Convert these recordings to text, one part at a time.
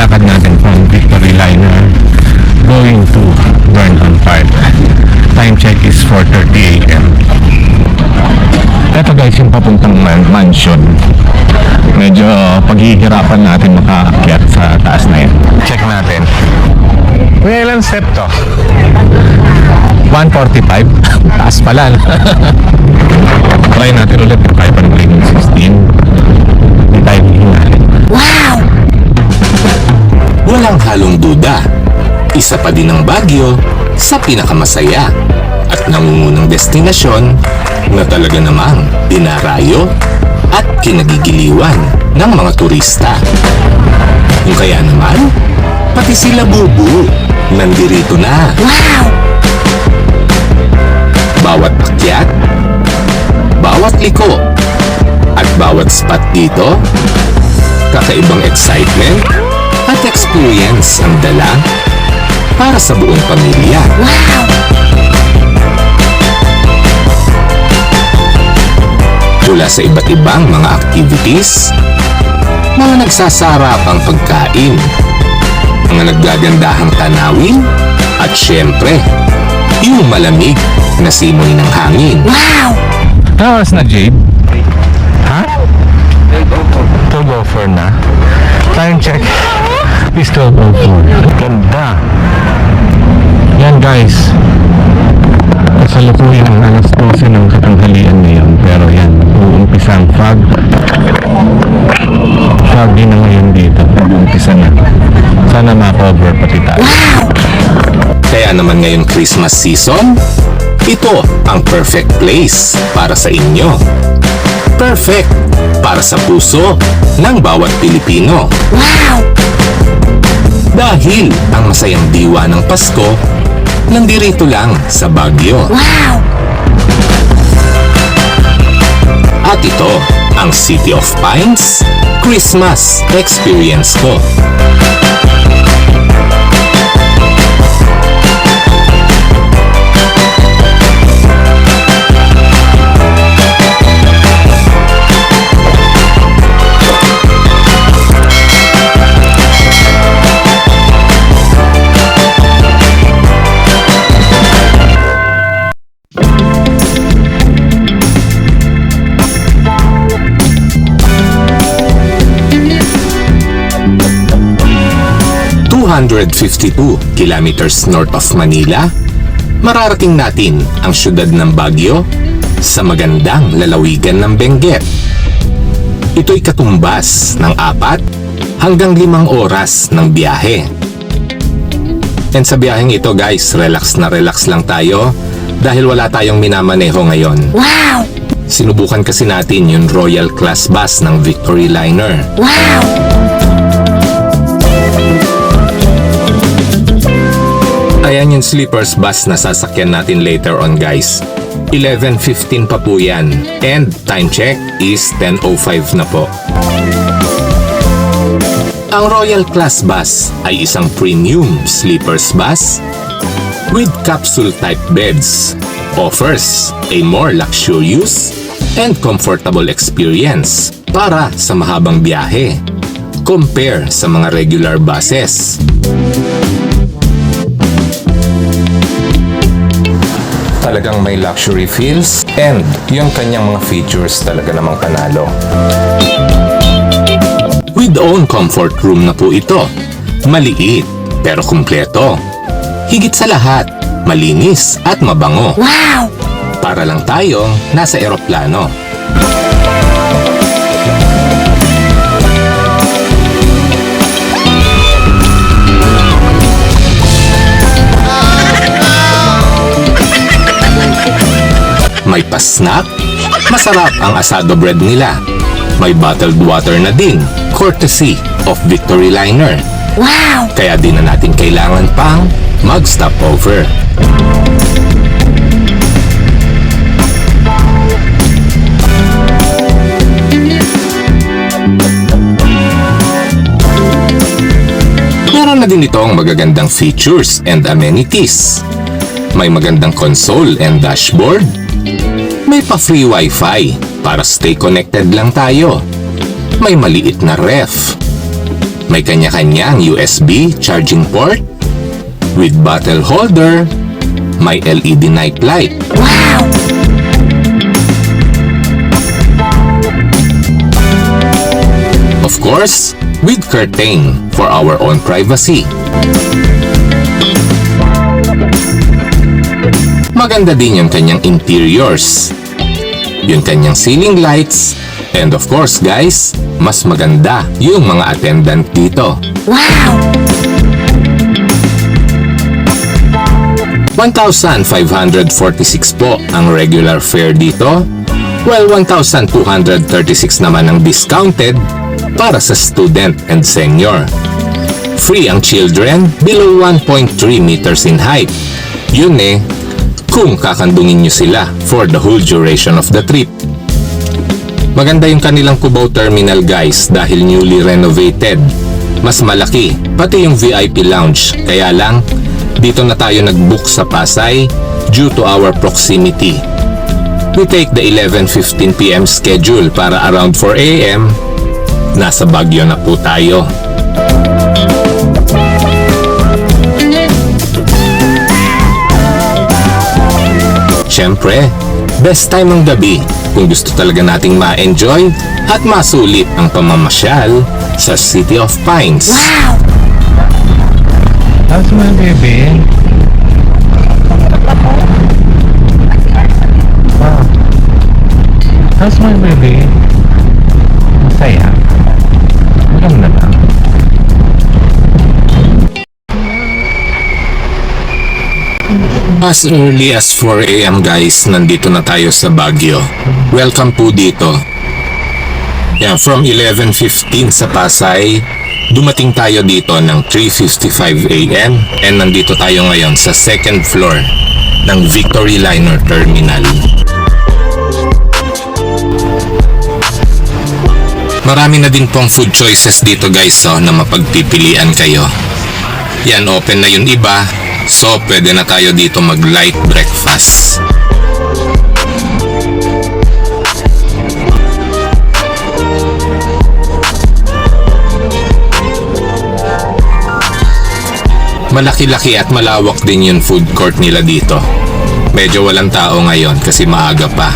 lakad natin from Victory Liner going to Vernon Park. Time check is 4:30 AM. Ito guys, yung papuntang mansion. Medyo paghihirapan natin makaakyat sa taas na yun. Check natin. May ilang step to? 145. Taas pala. Try natin ulit kung kaya pa ng 16. Hindi tayo hihingalin. Wow! Walang halong duda, isa pa din ang Baguio sa pinakamasaya at nangungunang destinasyon na talaga namang dinarayo at kinagigiliwan ng mga turista. Kung kaya naman, pati sila Bubu nandirito na. Wow! Bawat akyat, bawat liko, at bawat spot dito, kakaibang excitement at experience ang dala para sa buong pamilya. Wow! Mula sa iba't ibang mga activities, mga nagsasarapang pagkain, mga naggagandahang tanawin, at syempre, yung malamig na simoy ng hangin. Wow! Tawas na, Jade? Ha? 12:04 na. Time check is 12:04. Ganda. Yan guys. Kasalukuyan ang alas 12 ng katanghalian ngayon. Pero yan, uumpisa ang fog. Foggy na ngayon dito. Uumpisa na. Sana ma-cover pati tayo. Wow! Kaya naman ngayong Christmas season, ito ang perfect place para sa inyo. Perfect para sa puso ng bawat Pilipino. Wow! Dahil ang masayang diwa ng Pasko, nandirito lang sa Baguio. Wow! At ito ang City of Pines Christmas Experience ko. Kilometers north of Manila, mararating natin ang syudad ng Baguio sa magandang lalawigan ng Benguet. Ito'y katumbas ng 4 hanggang 5 oras ng biyahe. And sa biyaheng ito guys, relax na relax lang tayo dahil wala tayong minamaneho ngayon. Wow! Sinubukan kasi natin yung Royal Class Bus ng Victory Liner. Wow! Ayan yung sleepers bus na sasakyan natin later on guys. 11:15 pa po yan. And time check is 10:05 na po. Ang Royal Class Bus ay isang premium sleepers bus with capsule type beds. Offers a more luxurious and comfortable experience para sa mahabang biyahe compare sa mga regular buses. Talagang may luxury feels and yung kanyang mga features talaga namang panalo. With own comfort room na po ito. Maliit pero kumpleto. Higit sa lahat, malinis at mabango. Wow! Para lang tayong nasa eroplano. May pa-snack, masarap ang asado bread nila. May bottled water na din, courtesy of Victory Liner. Wow! Kaya di na natin kailangan pang mag-stop over. Meron na din itong magagandang features and amenities. May magandang console and dashboard. May pa-free wifi para stay connected lang tayo. May maliit na ref. May kanya-kanyang USB charging port with bottle holder, may LED night light. Of course, with curtain for our own privacy. Maganda din yung kanyang interiors, yung kanyang ceiling lights, and of course guys, mas maganda yung mga attendant dito. 1,546 po ang regular fare dito, while 1,236 naman ang discounted para sa student and senior. Free ang children below 1.3 meters in height. Yun kung kakandungin nyo sila for the whole duration of the trip. Maganda yung kanilang Cubao Terminal guys dahil newly renovated. Mas malaki, pati yung VIP lounge. Kaya lang, dito na tayo nag-book sa Pasay due to our proximity. We take the 11:15 PM schedule para around 4 AM, nasa Baguio na po tayo. Siyempre, best time ng gabi kung gusto talaga nating ma-enjoy at masulit ang pamamasyal sa City of Pines. How's my baby? Wow. How's my baby? Masaya. Maganda lang. As early as 4 AM guys, nandito na tayo sa Baguio. Welcome po dito. Yan, from 11:15 sa Pasay, dumating tayo dito ng 3:55 AM and nandito tayo ngayon sa second floor ng Victory Liner Terminal. Marami na din pong food choices dito guys na mapagpipilian kayo. Yan, open na yung iba, so pwede na tayo dito mag light breakfast. Malaki-laki at malawak din yung food court nila dito. Medyo walang tao ngayon kasi maaga pa.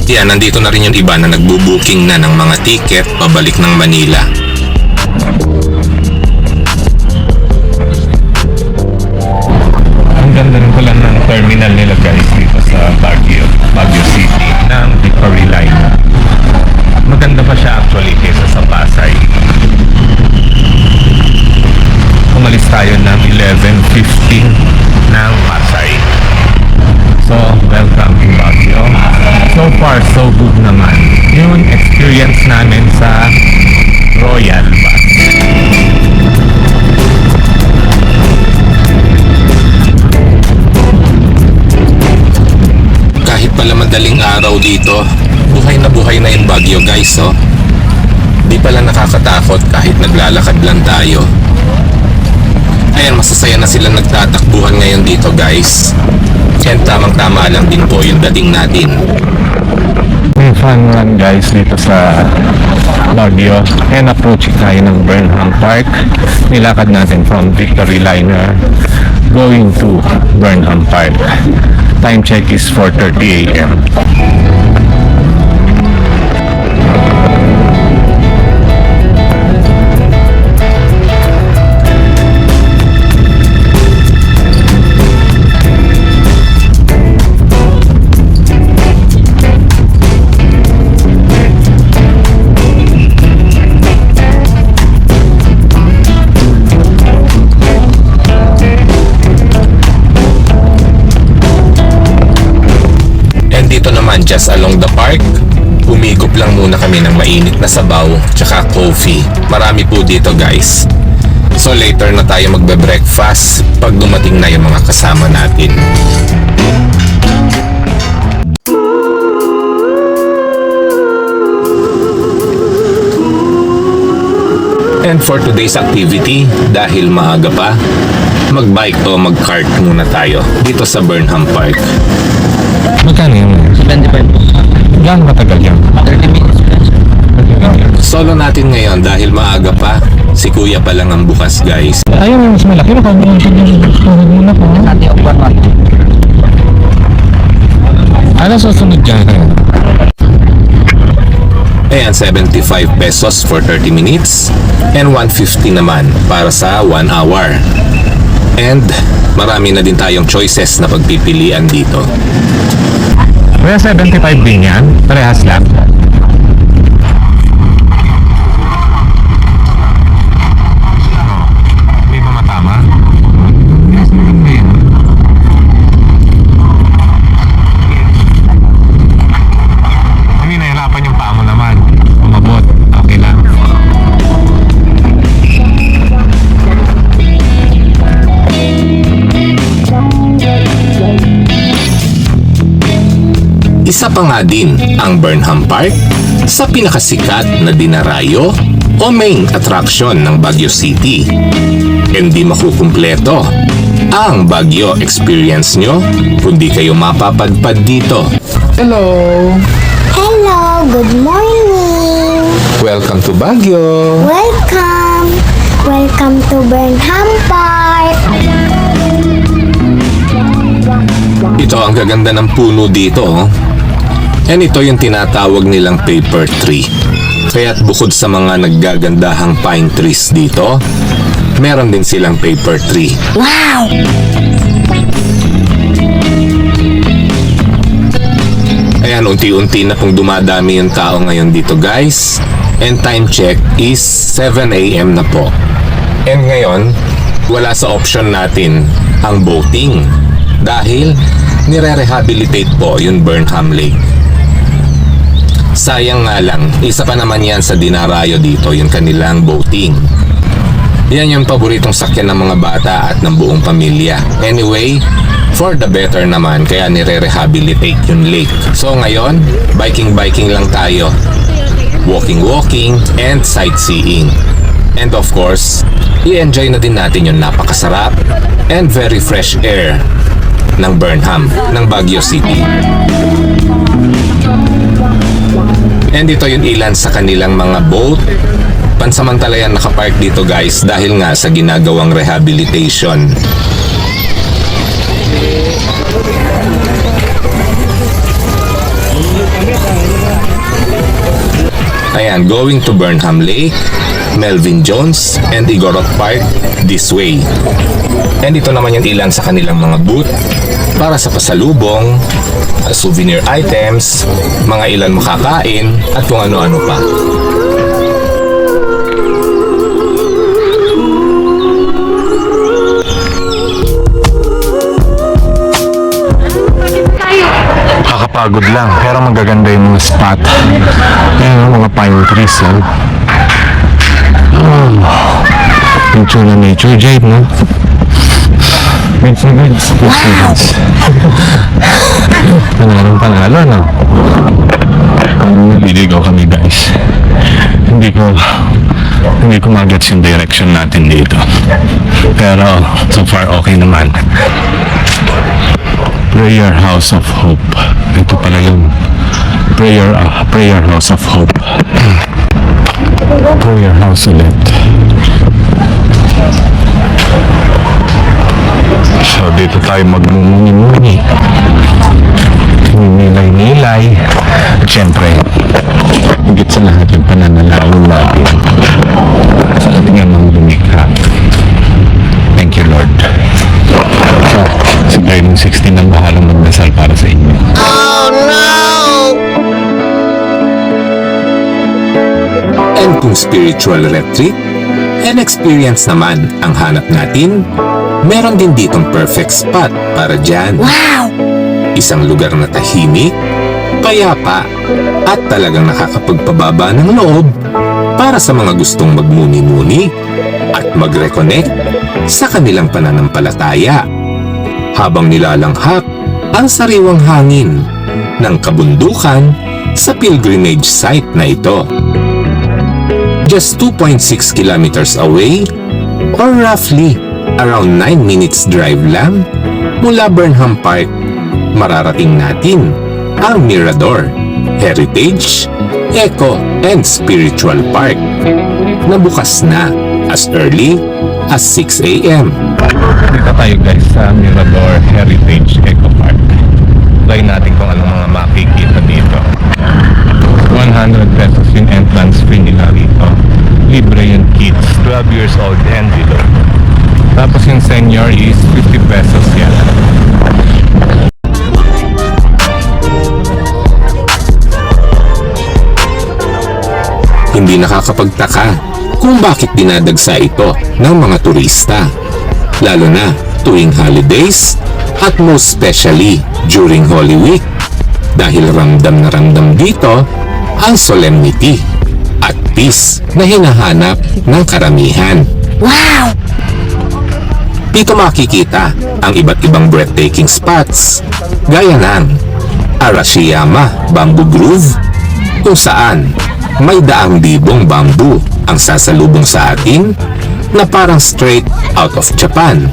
Yan, nandito na rin yung iba na nagbo-booking na ng mga ticket pabalik ng Manila. Ang ganda rin pala ng terminal nila guys dito sa Baguio City ng Victory Liner. Maganda pa siya actually kesa sa Pasay. Umalis tayo ng 11:15 ng Pasay. So, welcome to Baguio. So far, so good naman yung experience namin sa Royal Bus. Kahit pala madaling araw dito, buhay na yung Baguio guys Di pala nakakatakot kahit naglalakad lang tayo. Ayan, masasaya na sila nagtatakbuhan ngayon dito guys. And tamang-tama lang din po yung dating natin. May fun run guys dito sa Baguio. And approaching tayo ng Burnham Park. Nilakad natin from Victory Liner going to Burnham Park. Time check is 4:30 AM. Just along the park, umigop lang muna kami ng mainit na sabaw tsaka coffee. Marami po dito guys. So later na tayo magbe-breakfast pag dumating na yung mga kasama natin. And for today's activity, dahil maaga pa, mag-bike o mag-kart muna tayo dito sa Burnham Park. Magkano yun? 25 po. Gaano katagal yan? 30 minutes po. Solo natin ngayon dahil maaga pa. Si kuya pa lang ang bukas, guys. Ayun, mas malaki. Baka mo muna po. Sati o Barman. Ano susunod dyan? Ayan, 75 pesos for 30 minutes and 150 naman para sa 1 hour. And marami na din tayong choices na pagpipilian dito. Kaya 75 din yan? Parehas lang? Hindi ba matama? Hindi nahirapan yung paa mo naman. Umabot. Okay lang. Isa pa nga din ang Burnham Park sa pinakasikat na dinarayo o main attraction ng Baguio City. Hindi makukumpleto ang Baguio experience nyo kundi kayo mapapadpad dito. Hello! Hello, good morning. Welcome to Baguio! Welcome. Welcome to Burnham Park. Ito ang gaganda ng puno dito. Oh. And ito yung tinatawag nilang paper tree. Kaya't bukod sa mga naggagandahang pine trees dito, meron din silang paper tree. Wow. Ayan, unti-unti na pong dumadami yung tao ngayon dito, guys. And time check is 7 a.m. na po. And ngayon, wala sa option natin ang boating dahil nire-rehabilitate po yung Burnham Lake. Sayang nga lang, isa pa naman yan sa dinarayo dito, yung kanilang boating. Yan yung paboritong sakyan ng mga bata at ng buong pamilya. Anyway, for the better naman, kaya nire-rehabilitate yung lake. So ngayon, biking lang tayo. Walking, and sightseeing. And of course, i-enjoy na din natin yung napakasarap and very fresh air ng Burnham, ng Baguio City. And ito yung ilan sa kanilang mga boat. Pansamantala yan nakapark dito, guys, dahil nga sa ginagawang rehabilitation. Ayan, going to Burnham Lake, Melvin Jones, and Igorot Park this way. And ito naman yung ilan sa kanilang mga booth para sa pasalubong, souvenir items, mga ilan makakain, at kung ano-ano pa. Kakapagod lang, pero magaganda yung mga spot. Ayan, mga pine trees yan. Nature na nature, Jade, no? Minutes. Panalo, no? Liligaw kami, guys. Hindi ko magets yung direction natin dito. Pero, so far, okay naman. Prayer House of Hope. Ito pala yung Prayer House of Hope. Prayer House ulit. So dito tayo magmumuni-muni. Nilay-nilay. At syempre, higit sa lahat yung pananalangin natin sa ating amang lumikha. Thank you, Lord. So, si Glenn 16 ang bahalang magdasal para sa inyo. And kung spiritual retreat and experience naman ang hanap natin, meron din ditong perfect spot para dyan. Wow. Isang lugar na tahimik, payapa, at talagang nakakapagpababa ng loob para sa mga gustong magmuni-muni at mag-reconnect sa kanilang pananampalataya habang nilalanghap ang sariwang hangin ng kabundukan sa pilgrimage site na ito. Just 2.6 kilometers away or roughly Around 9 minutes drive lang mula Burnham Park, mararating natin ang Mirador, Heritage, Eco and Spiritual Park na bukas na as early as 6 a.m. Dito tayo guys sa Mirador Heritage Eco Park. Try natin kung anong mga makikita dito. 100 pesos yung entrance fee nila rito. Libre yung kids, 12 years old and below. Tapos yung senior is 50 pesos yan. Hindi nakakapagtaka kung bakit dinadagsa ito ng mga turista, lalo na tuwing holidays at most especially during Holy Week, dahil ramdam na ramdam dito ang solemnity at peace na hinahanap ng karamihan. Wow! Dito makikita ang iba't ibang breathtaking spots gaya ng Arashiyama Bamboo Grove, kung saan may daang libong bamboo ang sasalubong sa atin na parang straight out of Japan.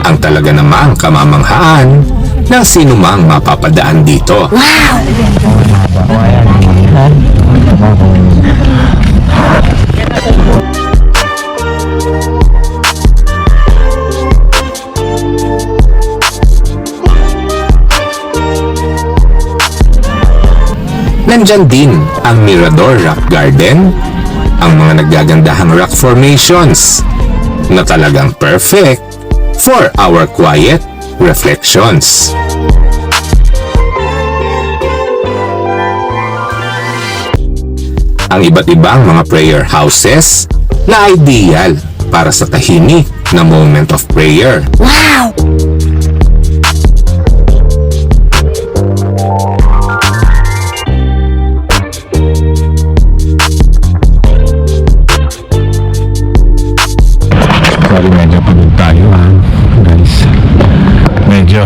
Ang talaga namang kamamanghaan ng sinumang mapapadaan dito. Nandyan din ang Mirador Rock Garden, ang mga naggagandahang rock formations na talagang perfect for our quiet reflections. Ang iba't ibang mga prayer houses na ideal para sa tahimik na moment of prayer. Wow! Sorry, medyo pagod tayo guys. Medyo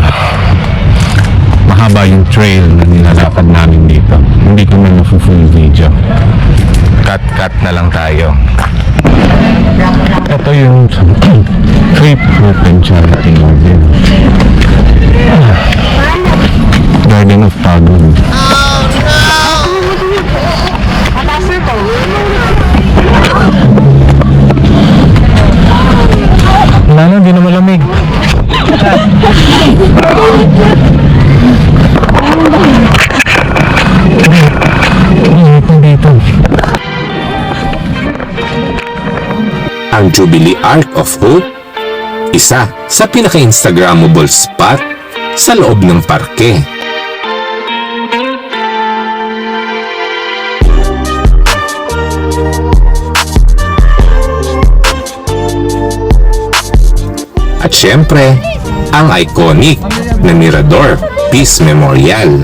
mahaba yung trail na nilalakad namin dito. Hindi ko na full video. Cut na lang tayo. Ito yung Trip Open Charity Garden. Garden of Pagod. Wala na, hindi na malamig. Dito. Ang Jubilee Ark of Hope, isa sa pinaka-instagrammable spot sa loob ng parke. At syempre, ang iconic na Mirador Peace Memorial.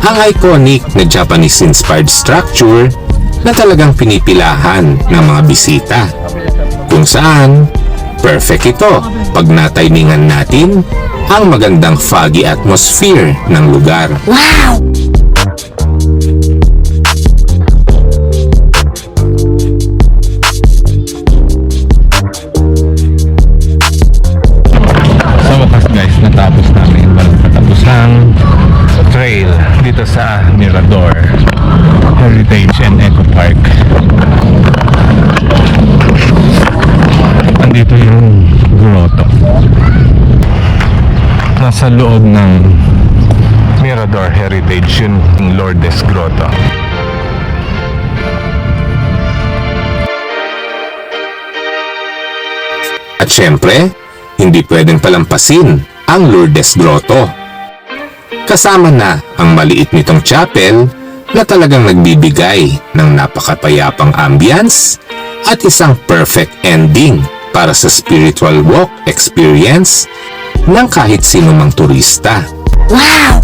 Ang iconic na Japanese-inspired structure na talagang pinipilahan ng mga bisita. Kung saan, perfect ito pag natimingan natin ang magandang foggy atmosphere ng lugar. Wow! Sa wakas guys, natapos namin walang katapusang trail dito sa Mirador Heritage and Eco Park. Andito yung grotto. Nasa loob ng Mirador Heritage yun, yung Lourdes Grotto. At syempre, hindi pwedeng palampasin ang Lourdes Grotto. Kasama na ang maliit nitong chapel na talagang nagbibigay ng napakapayapang ambience at isang perfect ending para sa spiritual walk experience ng kahit sino mang turista. Wow!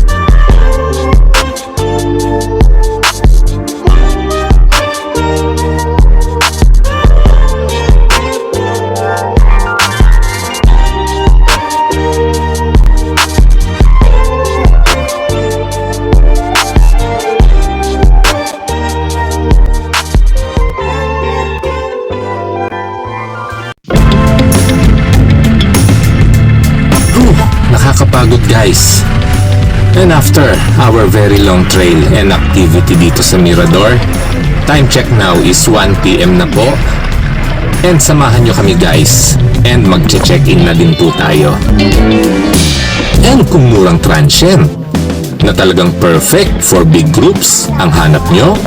guys. And after our very long trail and activity dito sa Mirador, time check now is 1 PM na po. And samahan nyo kami guys. And magche-check-in na din po tayo. And kung murang transient na talagang perfect for big groups ang hanap nyo,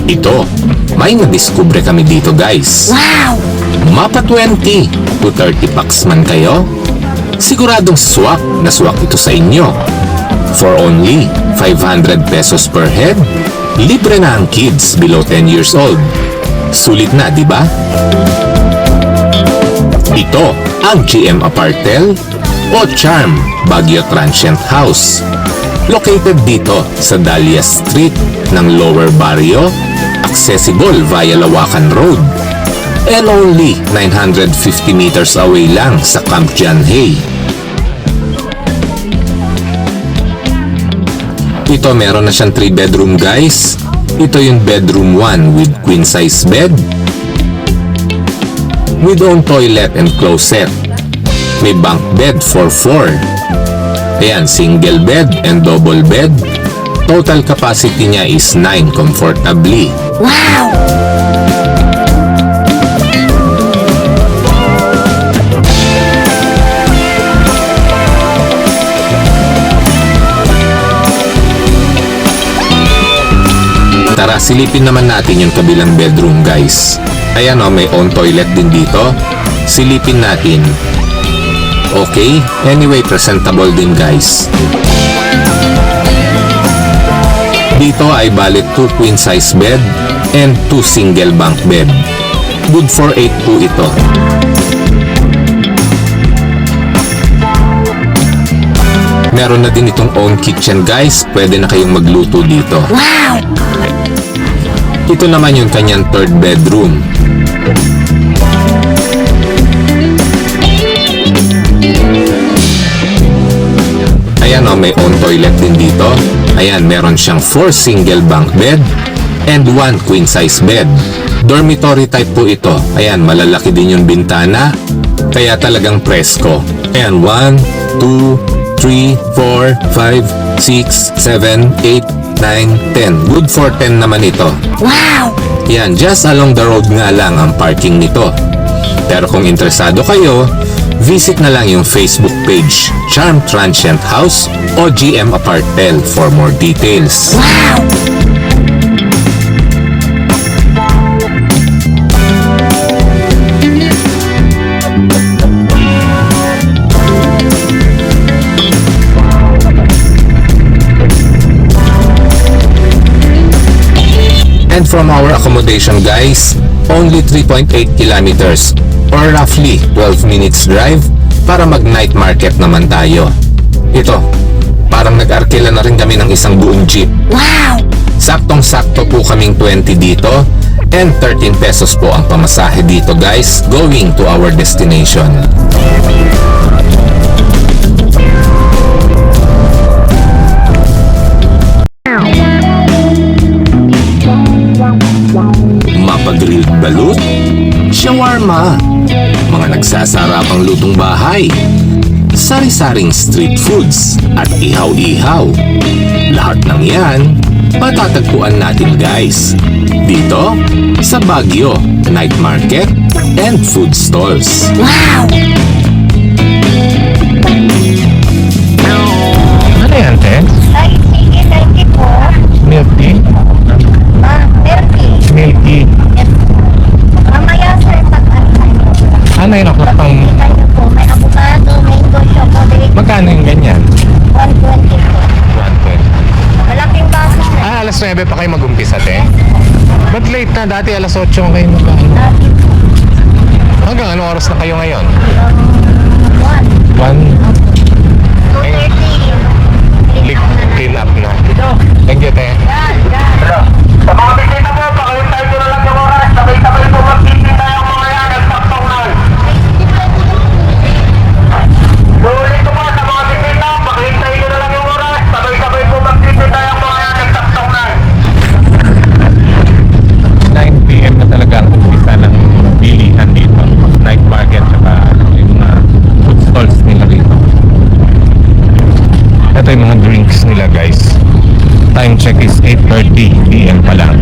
ito, may nadiskubre kami dito guys. Wow! Mapa 20 to 30 packs man kayo, siguradong swak na swak ito sa inyo. For only 500 pesos per head, libre na ang kids below 10 years old. Sulit na, di ba? Ito ang GM Apartel o Charm Baguio Transient House. Located dito sa Dahlia Street ng Lower Barrio, accessible via Lawakan Road, and only 950 meters away lang sa Camp John Hay. Ito meron na siyang 3 bedroom guys. Ito yung bedroom 1 with queen size bed, with own toilet and closet. May bunk bed for 4. Ayan, single bed and double bed. Total capacity niya is 9 comfortably. Wow! Tara, silipin naman natin yung kabilang bedroom guys. Ayan o, may own toilet din dito. Silipin natin. Okay, anyway, presentable din guys. Dito ay balik 2 queen size bed and 2 single bunk bed. Good for 8 po ito. Meron na din itong own kitchen guys. Pwede na kayong magluto dito. Wow! Ito naman yung kanyang 3rd bedroom. Ayan o, may own toilet din dito. Ayan, meron siyang 4 single bunk bed and 1 queen size bed. Dormitory type po ito. Ayan, malalaki din yung bintana, kaya talagang presko. Ayan, 1, 2, 3, 4, 5, 6, 7, 8, 9, 10. Good for 10 naman ito. Wow! Yan, just along the road nga lang ang parking nito. Pero kung interesado kayo, visit na lang yung Facebook page Charm Transient House o GM Apartel for more details. Wow! And from our accommodation guys, only 3.8 kilometers or roughly 12 minutes drive para mag night market naman tayo. Ito, parang nag-arkila na rin kami ng isang buong jeep. Wow! Saktong-sakto po kaming 20 dito and 13 pesos po ang pamasahe dito guys going to our destination. Mapa-grilled balut, shawarma, mga nagsasarapang lutong bahay, sari-saring street foods at ihaw-ihaw. Lahat ng yan, matatagpuan natin guys dito sa Baguio Night Market and Food Stalls. Wow! Ano yan, te? Ay, sige, thank you po. Milk tea? Merky. Milk tea. Yes. Mamaya, sir, Ano yun ako pang... tayo po. May avocado, mango, chocolate, Magkano yung ganyan? 120 po. 120. Malaking baso, sir. Alas 9 pa kayo mag-umpisa, te? Ba't late na? Dati alas 8 kayo mag-ano. Dati po. Hanggang anong oras na kayo ngayon? 1. 1? 2:30. Clean up na. Thank you, te. Sa mga bisita po, pakilintay ko na lang yung oras. Sabay-sabay po magtitinda yung mga yan. Nagtaktongan. Ulit ko po sa mga bisita, pakilintay ko na lang yung oras. Sabay-sabay po magtitinda yung mga yan. Nagtaktongan. 9 PM na talaga ang umpisa ng bilihan dito. Night market at yung mga food stalls nila rito. drinks nila guys. Time check is 8:30 PM pa lang.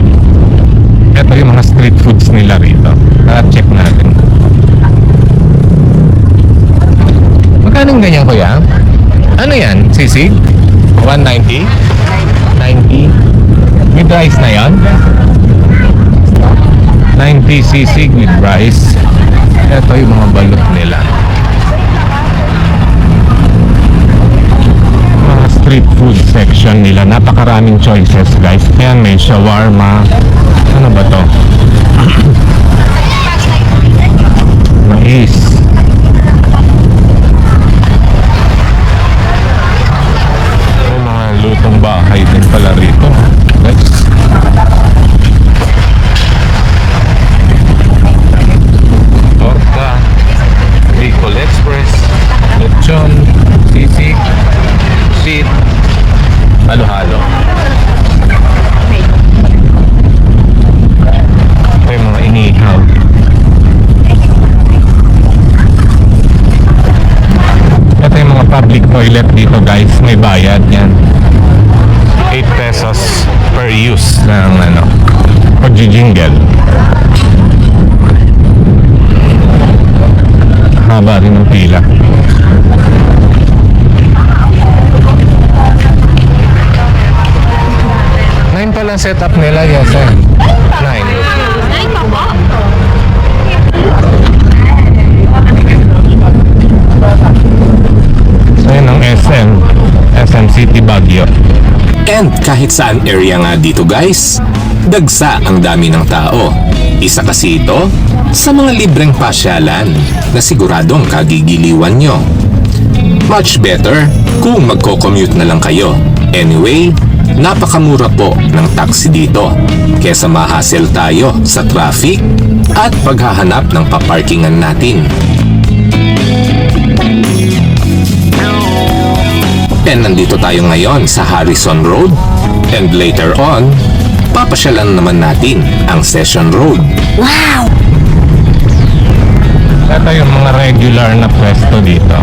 Ito yung mga street foods nila rito. Tara, check natin. Magkano yung ganyan, kuya? Ano yan? Sisig? 190? 90? With rice na yan? 90 sisig with rice. Ito yung mga balot nila. Mga street food section nila. Napakaraming choices guys. Ayan, may shawarma. Ano ba to? Mais. May mga lutong bahay din pala rito. Guys. Torta, Bicol Express, lechon, sisig, shit, halo-halo. Ito yung mga inihaw. Ito yung mga public toilet dito guys, may bayad yan. 8 pesos per use ng pag-jingle. Haba rin ng pila. Nine pa lang setup nila, yes eh. 9. So yun ang SM City Baguio. And kahit saan area nga dito guys, dagsa ang dami ng tao. Isa kasi ito sa mga libreng pasyalan na siguradong kagigiliwan nyo. Much better kung magko-commute na lang kayo. Anyway, napakamura po ng taxi dito kesa ma-hassle tayo sa traffic at paghahanap ng paparkingan natin. And nandito tayo ngayon sa Harrison Road and later on, papasyalan naman natin ang Session Road. Wow! Ito yung mga regular na pwesto dito.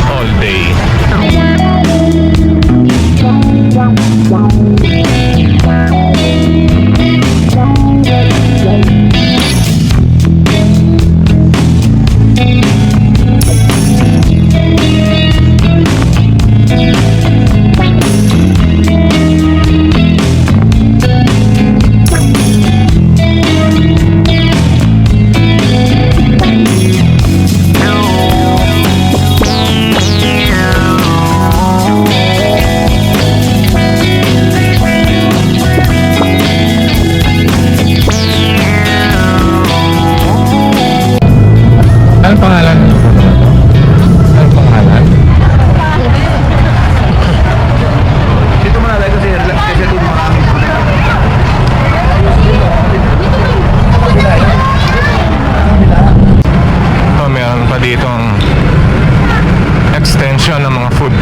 All day. Anong pangalan? Anong pangalan? Dito mo na lang kasi dito marami. So, meron pa ditong extension ng mga food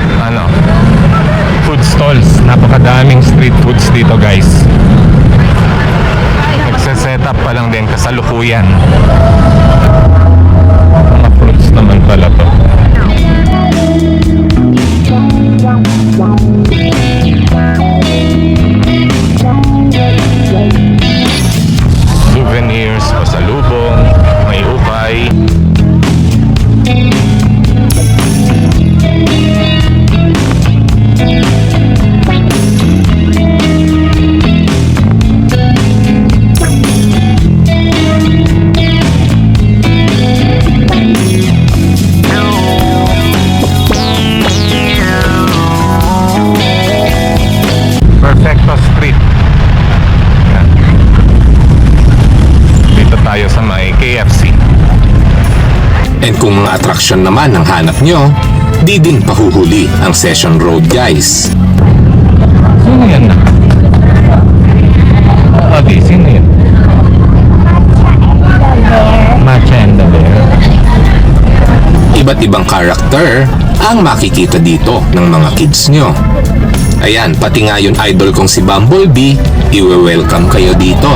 stalls. Napakadaming street foods dito guys. Nagse-set up pa lang din kasalukuyan. Mga fruits naman pala to. Souvenirs, pasalubong, may ukay. Perfecto Street. Yan. Dito tayo sa may KFC. And kung mga atraksyon naman ang hanap nyo, di din pahuhuli ang Session Road guys. Sino yan na? Okay, sino yan? Matcha and the Bear. Iba't ibang karakter ang makikita dito ng mga kids nyo. Ayan, pati nga yung idol kong si Bumblebee, iwe-welcome kayo dito.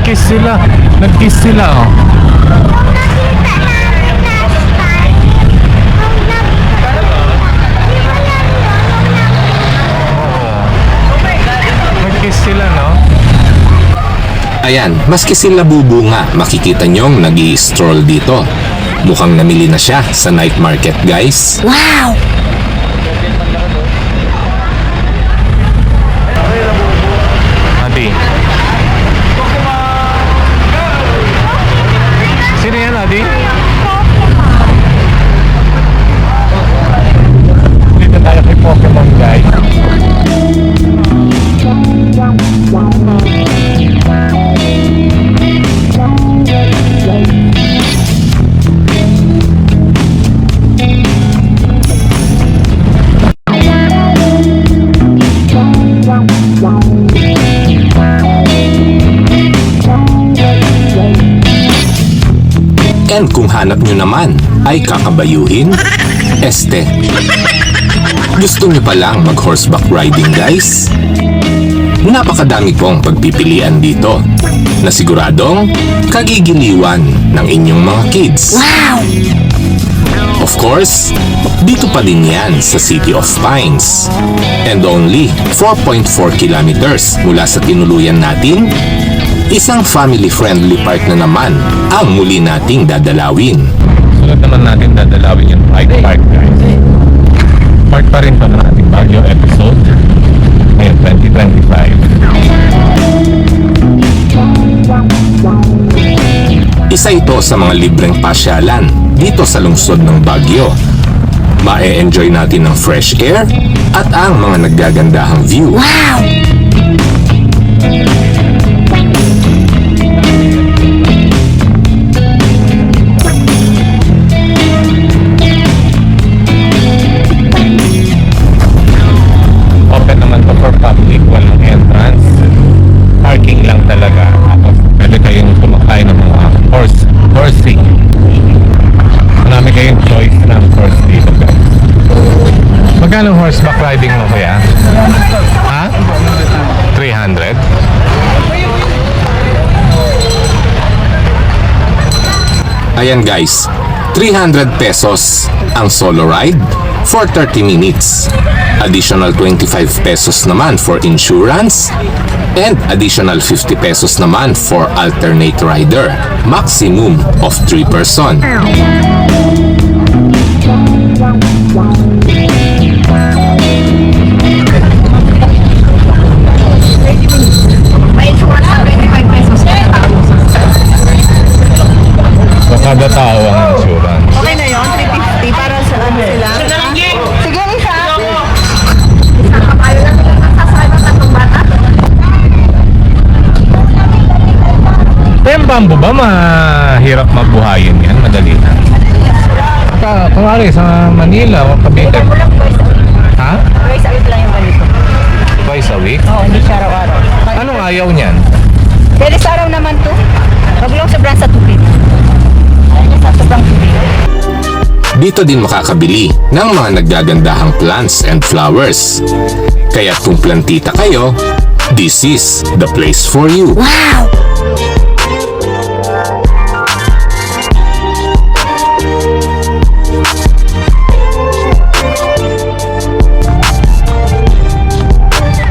Nag-kiss sila. Nag-kiss sila, oh. Nag-kiss sila, no? Ayan, maski sila bubunga, makikita nyong nag-i-stroll dito. Mukhang namili na siya sa night market, guys. Wow! Adi. Sino yan, Adi? Dito tayo kay Pokemon, guys. And kung hanap nyo naman ay kakabayuhin, este. Gusto nyo palang mag-horseback riding, guys? Napakadami pong pagpipilian dito na siguradong kagigiliwan ng inyong mga kids. Wow! Of course, dito pa din yan sa City of Pines. And only 4.4 kilometers mula sa tinuluyan natin, isang family-friendly park na naman ang muli nating dadalawin. Sunod naman natin dadalawin yung Pride Park, guys. Part pa rin pa ng ating Baguio episode. Ngayon, 2025. Isa ito sa mga libreng pasyalan dito sa lungsod ng Baguio. Ma-enjoy natin ng fresh air at ang mga naggagandahang view. Wow! Open naman to for public, walang entrance. Parking lang talaga. Tapos pwede kayong sumakay ng mga horsey. Marami kayong choice ng horse dito, guys. Magkano horseback riding mo, kuya? Ha? 300? Ayan guys, 300 pesos ang solo ride for 30 minutes. Additional 25 pesos naman for insurance and additional 50 pesos naman for alternate rider. Maximum of 3 person. So, kada tao ang insurance. Okay na yun, 350 para sa ano sila. Sige, isa. Yung bamboo ba, mahirap mabuhayin yan? Madali na. Kunwari sa Manila o Cavite. Ha? Twice a week lang yung ganito. Twice a week? Oo, hindi siya araw-araw. Anong ayaw niyan? Pwede sa araw naman to. Wag lang sobrang sa tubig. Ayun sa sobrang tubig. Dito din makakabili ng mga naggagandahang plants and flowers. Kaya kung plantita kayo, this is the place for you. Wow!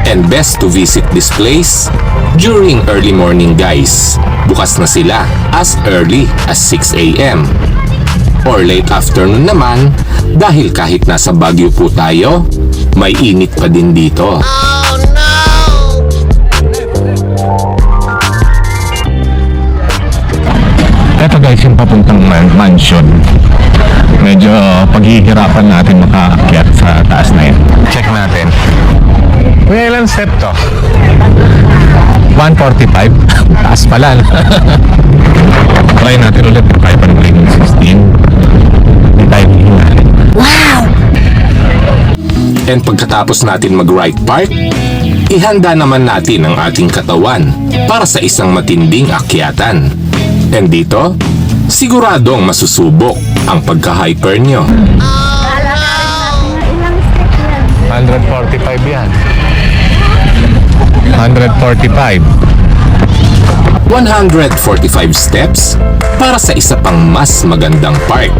And best to visit this place during early morning, guys. Bukas na sila as early as 6 a.m. Or late afternoon naman dahil kahit nasa Baguio po tayo, may init pa din dito. Ito guys, yung papuntang mansion. Medyo paghihirapan natin makaakyat sa taas na yun. Check natin. May ilang step to? 145. Taas pala. Try natin ulit. Try pa naman yung 16. Hindi tayo hihinganin. Wow! And pagkatapos natin mag-right park, ihanda naman natin ang ating katawan para sa isang matinding akyatan. And dito, siguradong masusubok ang pagka-hyper nyo. 145 yan. 145. 145 steps para sa isa pang mas magandang park.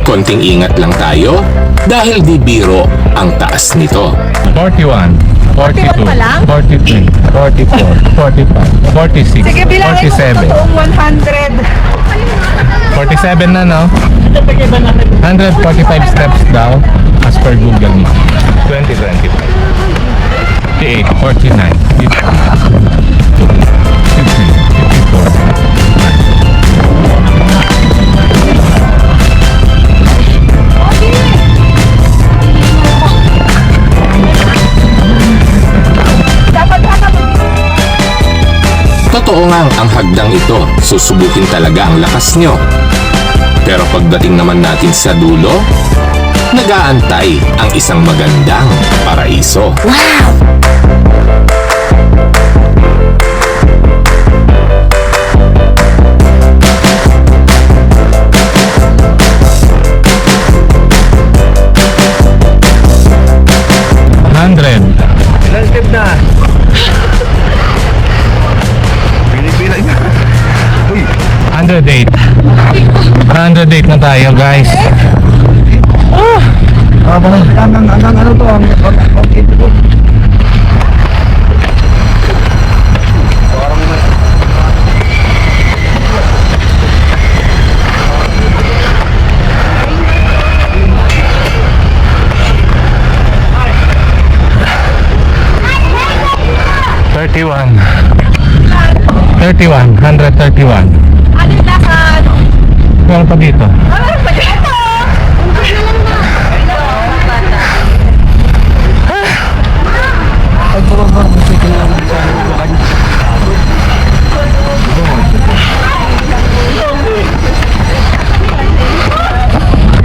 Konting ingat lang tayo dahil di biro ang taas nito. 41, 42, 41 pa lang? 43, 44, 45, 46, Sige, bilangin mo 47. totoong 100. 47 na, no? 145 steps daw as per Google Maps. 2025. 58, 49, 50, 54, Totoo ngang ang hagdang ito, susubukin talaga ang lakas nyo. Pero pagdating naman natin sa dulo, nag-aantay ang isang magandang paraiso. Wow! Ilang step na? Pinipilan niya. Uy, 108. 108 na tayo, guys. hanggang ano to? Ang ito ko. Thirty-one. 131. Ano yung lakad? Meron pa dito. Ano pa dito?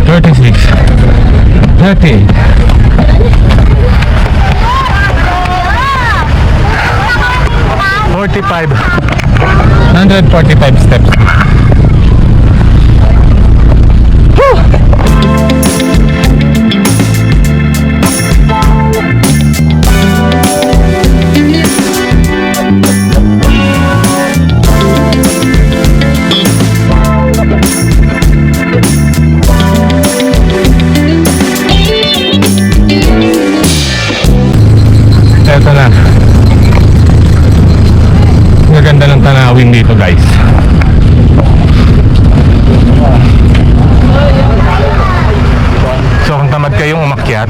Thirty-six. 30. 45. 145 steps. Eto na. Ganda ng tanawin dito, guys. So kung tamad kayong umakyat,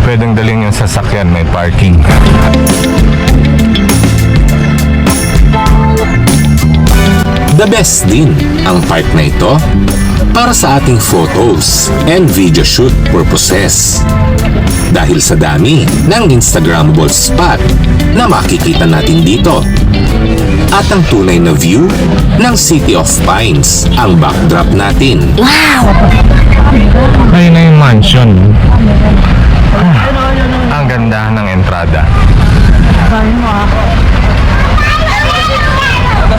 pwedeng dalhin yung sasakyan, may parking. The best din ang park na ito para sa ating photos and video shoot purposes. Dahil sa dami ng Instagrammable spot na makikita natin dito. At ang tunay na view ng City of Pines ang backdrop natin. Wow! Ayun na yung mansion. Ang ganda ng entrada.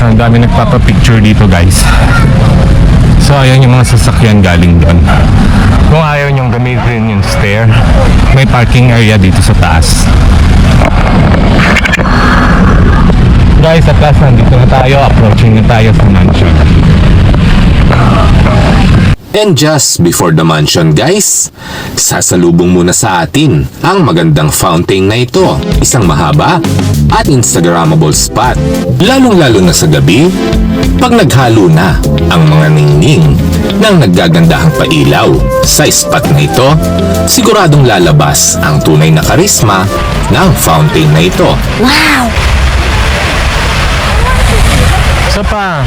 Ang dami nagpapapicture dito, guys. So ayan yung mga sasakyan galing doon. Kung ayaw nyong gamitin yung stair, may parking area dito sa taas. Guys, at last nandito na tayo. Approaching na tayo sa mansion. And just before the mansion, guys, sasalubong muna sa atin ang magandang fountain na ito. Isang mahaba at Instagrammable spot. Lalong-lalo na sa gabi, pag naghalo na ang mga ningning ng naggagandahang pailaw sa spot na ito, siguradong lalabas ang tunay na karisma ng fountain na ito. Wow! Isa pa.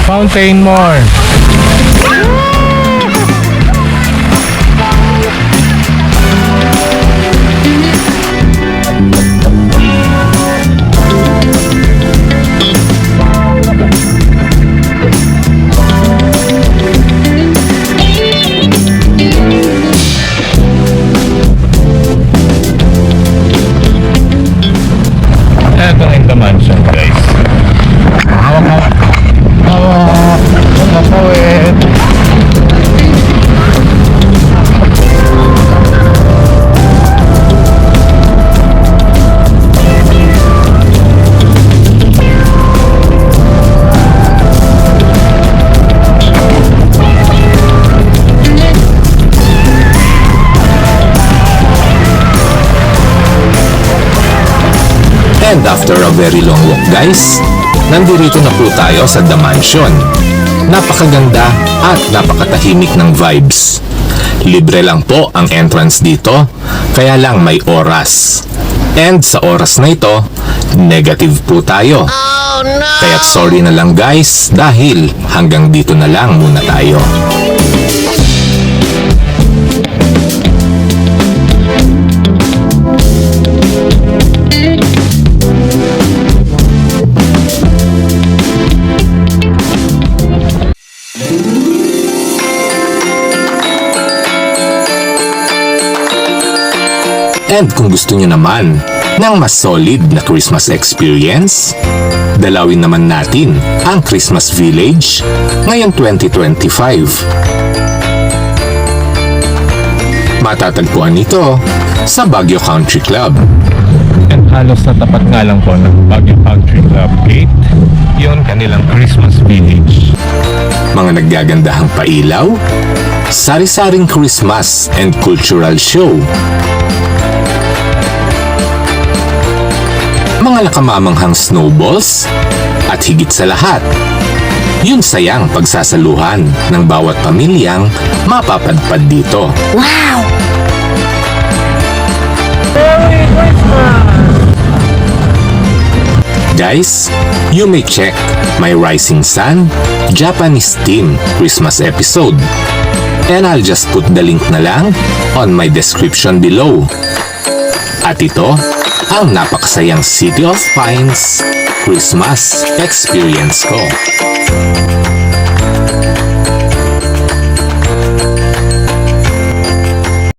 Fountain more. Eto na yung mansion, guys. Hawak. Nakapawid. And after a very long walk guys, nandito na po tayo sa The Mansion. Napakaganda at napakatahimik ng vibes. Libre lang po ang entrance dito, kaya lang may oras. And sa oras na ito, negative po tayo. Kaya't sorry na lang guys dahil hanggang dito na lang muna tayo. And kung gusto nyo naman ng mas solid na Christmas experience, dalawin naman natin ang Christmas Village ngayong 2025. Matatagpuan ito sa Baguio Country Club. And halos sa tapat nga lang po ng Baguio Country Club Gate, yun kanilang Christmas Village. Mga naggagandahang pailaw, sari-saring Christmas and cultural show, mga nakamamanghang snowballs, at higit sa lahat, yun sayang pagsasaluhan ng bawat pamilyang mapapadpad dito. Wow! Guys, you may check my Rising Sun Japanese theme Christmas episode. And I'll just put the link na lang on my description below. At ito, ang napakasayang City of Pines Christmas experience ko.